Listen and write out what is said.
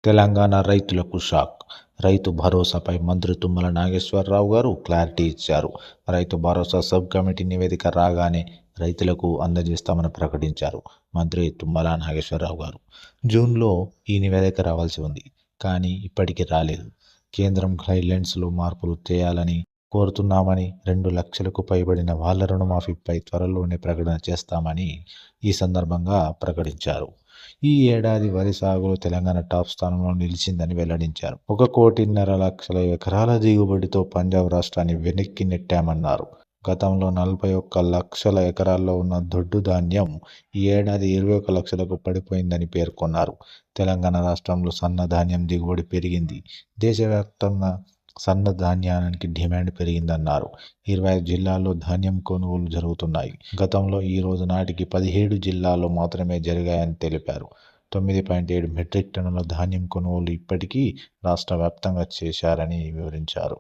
తెలంగాణ రైతులకు షాక్. రైతు భరోసాపై మంత్రి తుమ్మల నాగేశ్వరరావు గారు క్లారిటీ ఇచ్చారు. రైతు భరోసా సబ్ కమిటీ నివేదిక రాగానే రైతులకు అందజేస్తామని ప్రకటించారు మంత్రి తుమ్మల నాగేశ్వరరావు గారు. జూన్లో ఈ నివేదిక రావాల్సి ఉంది, కానీ ఇప్పటికీ రాలేదు. కేంద్రం గైడ్లైన్స్లో మార్పులు చేయాలని కోరుతున్నామని, 2 లక్షలకు పైబడిన వాళ్ల రుణమాఫీపై త్వరలోనే ప్రకటన చేస్తామని ఈ సందర్భంగా ప్రకటించారు. ఈ ఏడాది వరి సాగులో తెలంగాణ టాప్ స్థానంలో నిలిచిందని వెల్లడించారు. 1,50,00,000 ఎకరాల దిగుబడితో పంజాబ్ రాష్ట్రాన్ని వెనక్కి నెట్టామన్నారు. గతంలో 41 లక్షల ఎకరాల్లో ఉన్న దొడ్డు ధాన్యం ఈ ఏడాది 21 లక్షలకు పడిపోయిందని పేర్కొన్నారు. తెలంగాణ రాష్ట్రంలో సన్న ధాన్యం దిగుబడి పెరిగింది. దేశవ్యాప్తంగా సన్న ధాన్యానికి డిమాండ్ పెరిగిందన్నారు. 25 జిల్లాల్లో ధాన్యం కొనుగోలు జరుగుతున్నాయి. గతంలో ఈ రోజు నాటికి 17 జిల్లాల్లో మాత్రమే జరిగాయని తెలిపారు. 9.7 మెట్రిక్ టన్నుల ధాన్యం కొనుగోలు ఇప్పటికీ రాష్ట్ర వ్యాప్తంగా చేశారని వివరించారు.